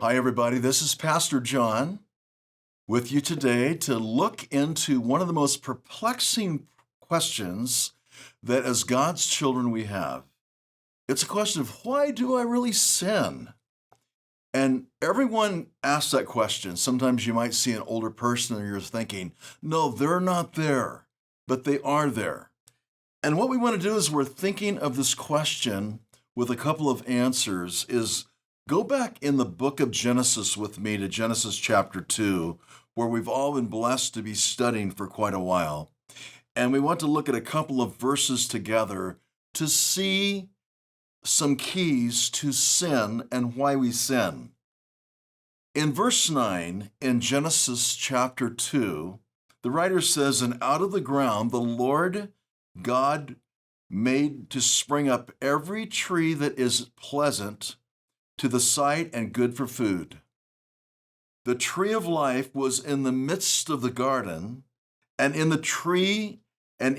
Hi, everybody. This is Pastor John with you today to look into one of the most perplexing questions that as God's children we have. It's a question of why do I really sin? And everyone asks that question. Sometimes you might see an older person and you're thinking, no, they're not there, but they are there. And what we want to do is we're thinking of this question with a couple of answers is go back in the book of Genesis with me to Genesis chapter 2, where we've all been blessed to be studying for quite a while. And we want to look at a couple of verses together to see some keys to sin and why we sin. In verse 9, in Genesis chapter 2, the writer says, "And out of the ground the Lord God made to spring up every tree that is pleasant to the sight and good for food. The tree of life was in the midst of the garden, and in the tree and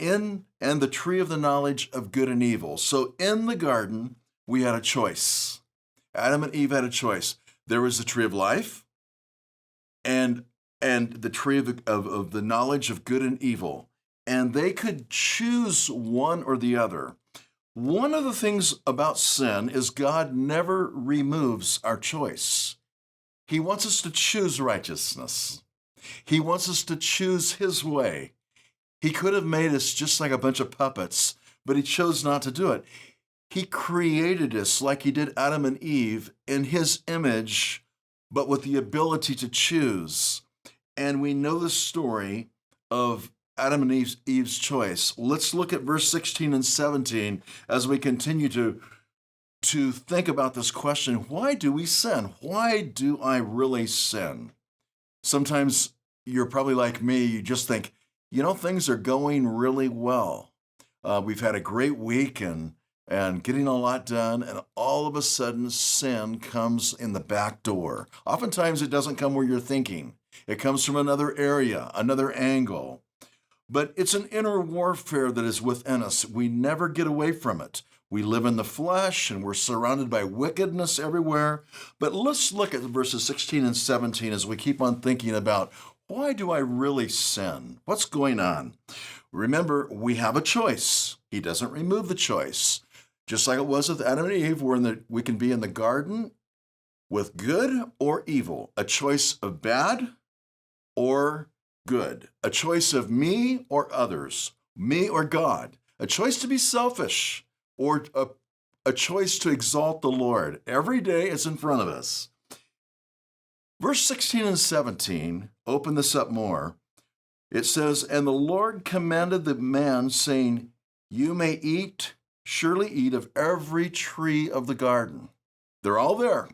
the tree of the knowledge of good and evil." So in the garden, we had a choice. Adam and Eve had a choice. There was the tree of life and the tree of the knowledge of good and evil. And they could choose one or the other. One of the things about sin is God never removes our choice. He wants us to choose righteousness. He wants us to choose His way. He could have made us just like a bunch of puppets, but He chose not to do it. He created us like He did Adam and Eve in His image, but with the ability to choose. And we know the story of Adam and Eve's choice. Let's look at verse 16 and 17 as we continue to think about this question. Why do we sin? Why do I really sin? Sometimes you're probably like me. You just think, things are going really well. We've had a great week and getting a lot done, and all of a sudden sin comes in the back door. Oftentimes it doesn't come where you're thinking. It comes from another area, another angle. But it's an inner warfare that is within us. We never get away from it. We live in the flesh and we're surrounded by wickedness everywhere. But let's look at verses 16 and 17 as we keep on thinking about why do I really sin? What's going on? Remember, we have a choice. He doesn't remove the choice. Just like it was with Adam and Eve, we can be in the garden with good or evil, a choice of bad or good, a choice of me or others, me or God, a choice to be selfish or a choice to exalt the Lord. Every day it's in front of us. Verse 16 and 17, open this up more. It says, "And the Lord commanded the man, saying, You may surely eat of every tree of the garden." They're all there.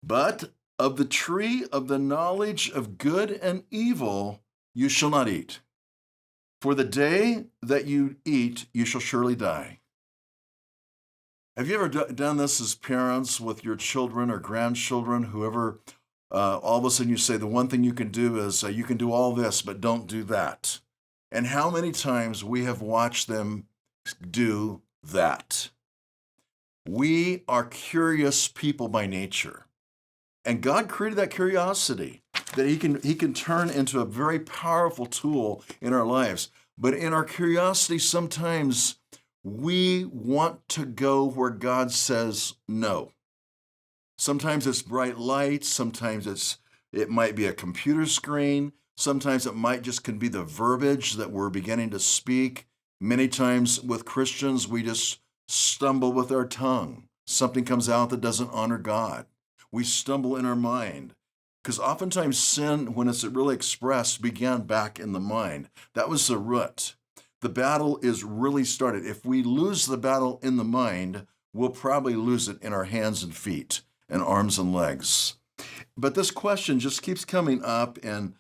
"But of the tree of the knowledge of good and evil you shall not eat. For the day that you eat, you shall surely die." Have you ever done this as parents with your children or grandchildren, whoever, all of a sudden you say, the one thing you can do is you can do all this, but don't do that. And how many times we have watched them do that. We are curious people by nature. And God created that curiosity that He can turn into a very powerful tool in our lives. But in our curiosity, sometimes we want to go where God says no. Sometimes it's bright lights. Sometimes it might be a computer screen. Sometimes it might just can be the verbiage that we're beginning to speak. Many times with Christians, we just stumble with our tongue. Something comes out that doesn't honor God. We stumble in our mind. Because oftentimes sin, when it's really expressed, began back in the mind. That was the root. The battle is really started. If we lose the battle in the mind, we'll probably lose it in our hands and feet and arms and legs. But this question just keeps coming up, and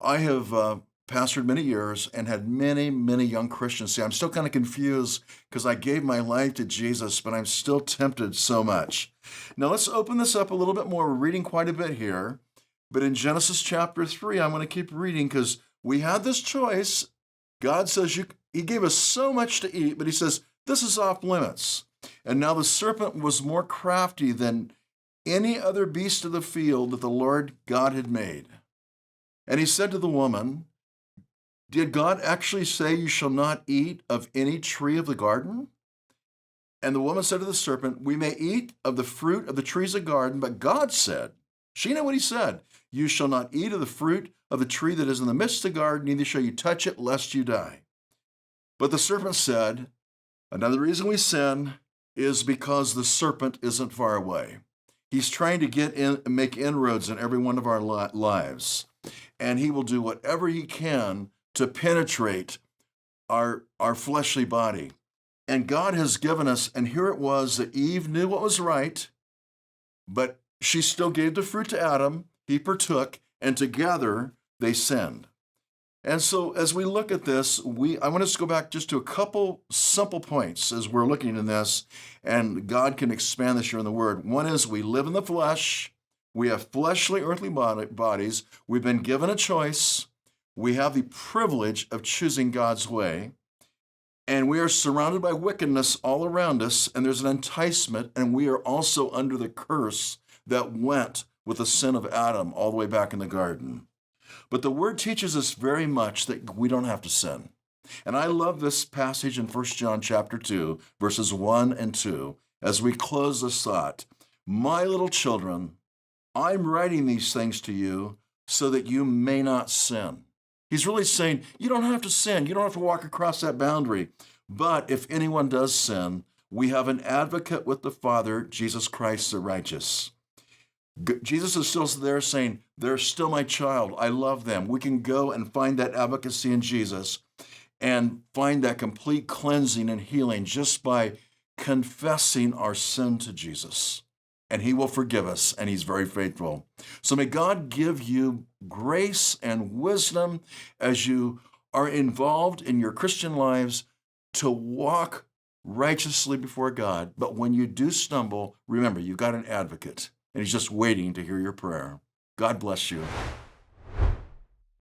I have pastored many years and had many, many young Christians say, I'm still kind of confused because I gave my life to Jesus, but I'm still tempted so much. Now let's open this up a little bit more. We're reading quite a bit here, but in Genesis chapter 3, I'm going to keep reading because we had this choice. God says He gave us so much to eat, but He says, this is off limits. And now the serpent was more crafty than any other beast of the field that the Lord God had made. And he said to the woman, did God actually say you shall not eat of any tree of the garden? And the woman said to the serpent, we may eat of the fruit of the trees of the garden, but God said, she knew what he said, you shall not eat of the fruit of the tree that is in the midst of the garden, neither shall you touch it, lest you die. But the serpent said, another reason we sin is because the serpent isn't far away. He's trying to get in and make inroads in every one of our lives. And he will do whatever he can to penetrate our fleshly body. And God has given us, and here it was that Eve knew what was right, but she still gave the fruit to Adam. He partook, and together they sinned. And so as we look at this, I want us to go back just to a couple simple points as we're looking in this, and God can expand this here in the Word. One is we live in the flesh. We have fleshly, earthly bodies. We've been given a choice. We have the privilege of choosing God's way. And we are surrounded by wickedness all around us, and there's an enticement, and we are also under the curse that went with the sin of Adam all the way back in the garden. But the Word teaches us very much that we don't have to sin. And I love this passage in 1 John chapter 2, verses 1 and 2, as we close this thought. My little children, I'm writing these things to you so that you may not sin. He's really saying, you don't have to sin. You don't have to walk across that boundary. But if anyone does sin, we have an advocate with the Father, Jesus Christ the righteous. Jesus is still there saying, they're still my child. I love them. We can go and find that advocacy in Jesus and find that complete cleansing and healing just by confessing our sin to Jesus. And he will forgive us, and he's very faithful. So may God give you grace and wisdom as you are involved in your Christian lives to walk righteously before God. But when you do stumble, remember, you've got an advocate, and he's just waiting to hear your prayer. God bless you.